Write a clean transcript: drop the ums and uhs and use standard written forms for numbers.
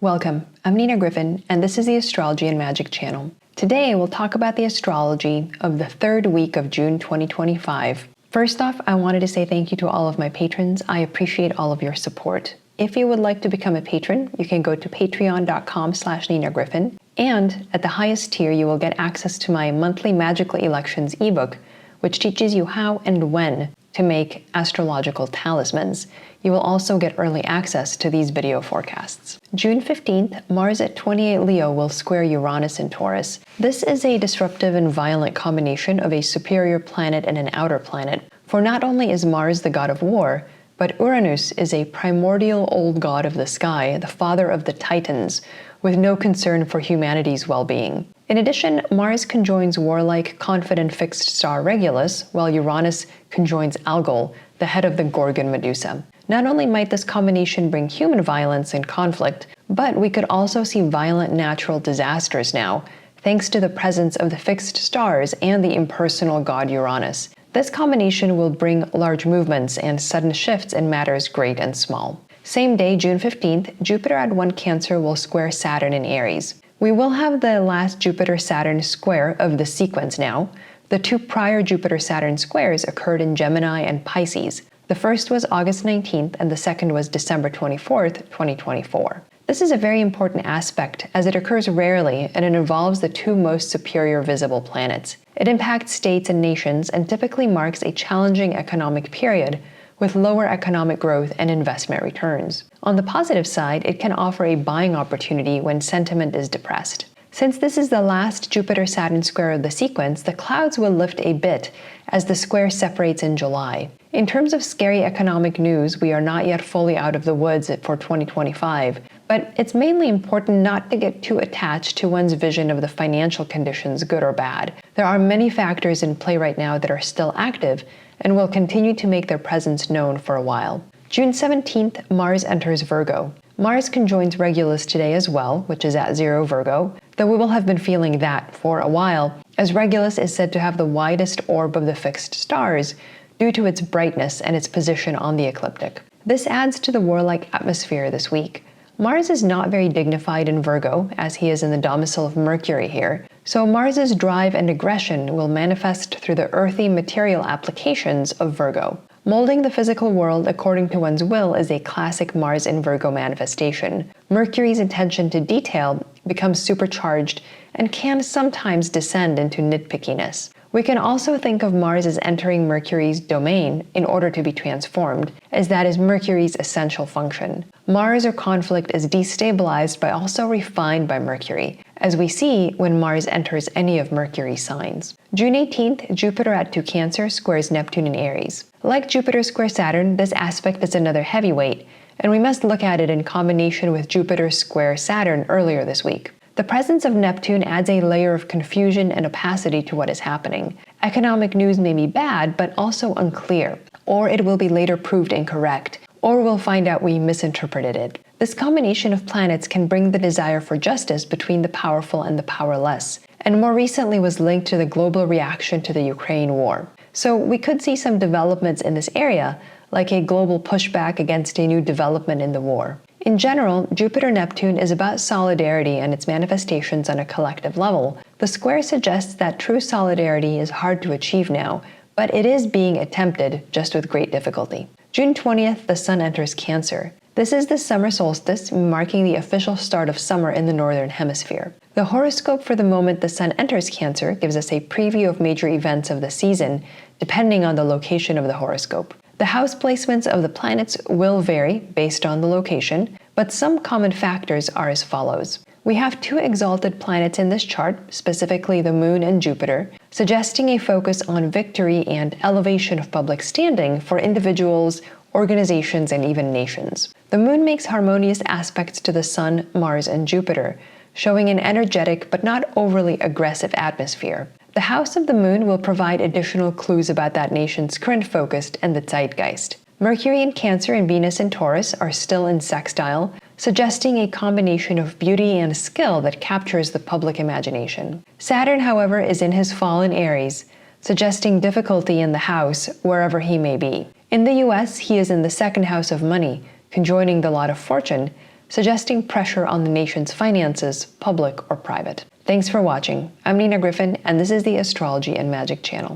Welcome, I'm Nina Gryphon, and this is the Astrology and Magic channel. Today, we'll talk about the astrology of the third week of June 2025. First off, I wanted to say thank you to all of my patrons. I appreciate all of your support. If you would like to become a patron, you can go to patreon.com/NinaGryphon, and at the highest tier, you will get access to my monthly Magical Elections ebook, which teaches you how and when to make astrological talismans. You will also get early access to these video forecasts. June 15th, Mars at 28 Leo will square Uranus in Taurus. This is a disruptive and violent combination of a superior planet and an outer planet. For not only is Mars the god of war, but Uranus is a primordial old god of the sky, the father of the Titans, with no concern for humanity's well-being. In addition, Mars conjoins warlike, confident fixed star Regulus, while Uranus conjoins Algol, the head of the Gorgon Medusa. Not only might this combination bring human violence and conflict, but we could also see violent natural disasters now, thanks to the presence of the fixed stars and the impersonal god Uranus. This combination will bring large movements and sudden shifts in matters great and small. Same day, June 15th, Jupiter at 1 Cancer will square Saturn in Aries. We will have the last Jupiter-Saturn square of the sequence now. The two prior Jupiter-Saturn squares occurred in Gemini and Pisces. The first was August 19th and the second was December 24th, 2024. This is a very important aspect as it occurs rarely and it involves the two most superior visible planets. It impacts states and nations and typically marks a challenging economic period with lower economic growth and investment returns. On the positive side, it can offer a buying opportunity when sentiment is depressed. Since this is the last Jupiter-Saturn square of the sequence, the clouds will lift a bit as the square separates in July. In terms of scary economic news, we are not yet fully out of the woods for 2025, but it's mainly important not to get too attached to one's vision of the financial conditions, good or bad. There are many factors in play right now that are still active and will continue to make their presence known for a while. June 17th, Mars enters Virgo. Mars conjoins Regulus today as well, which is at 0 Virgo, though we will have been feeling that for a while, as Regulus is said to have the widest orb of the fixed stars due to its brightness and its position on the ecliptic. This adds to the warlike atmosphere this week. Mars is not very dignified in Virgo, as he is in the domicile of Mercury here, so Mars's drive and aggression will manifest through the earthy material applications of Virgo. Molding the physical world according to one's will is a classic Mars in Virgo manifestation. Mercury's attention to detail becomes supercharged and can sometimes descend into nitpickiness. We can also think of Mars as entering Mercury's domain in order to be transformed, as that is Mercury's essential function. Mars or conflict is destabilized but also refined by Mercury, as we see when Mars enters any of Mercury's signs. June 18th, Jupiter at 2 Cancer squares Neptune in Aries. Like Jupiter square Saturn, this aspect is another heavyweight, and we must look at it in combination with Jupiter square Saturn earlier this week. The presence of Neptune adds a layer of confusion and opacity to what is happening. Economic news may be bad, but also unclear, or it will be later proved incorrect, or we'll find out we misinterpreted it. This combination of planets can bring the desire for justice between the powerful and the powerless, and more recently was linked to the global reaction to the Ukraine war. So we could see some developments in this area, like a global pushback against a new development in the war. In general, Jupiter-Neptune is about solidarity and its manifestations on a collective level. The square suggests that true solidarity is hard to achieve now, but it is being attempted, just with great difficulty. June 20th, the Sun enters Cancer. This is the summer solstice, marking the official start of summer in the Northern Hemisphere. The horoscope for the moment the Sun enters Cancer gives us a preview of major events of the season, depending on the location of the horoscope. The house placements of the planets will vary based on the location, but some common factors are as follows. We have two exalted planets in this chart, specifically the Moon and Jupiter, suggesting a focus on victory and elevation of public standing for individuals, organizations, and even nations. The Moon makes harmonious aspects to the Sun, Mars, and Jupiter, showing an energetic but not overly aggressive atmosphere. The house of the Moon will provide additional clues about that nation's current focus and the zeitgeist. Mercury in Cancer and Venus in Taurus are still in sextile, suggesting a combination of beauty and skill that captures the public imagination. Saturn, however, is in his fall in Aries, suggesting difficulty in the house wherever he may be. In the US, he is in the second house of money, conjoining the lot of fortune, suggesting pressure on the nation's finances, public or private. Thanks for watching. I'm Nina Gryphon, and this is the Astrology and Magic channel.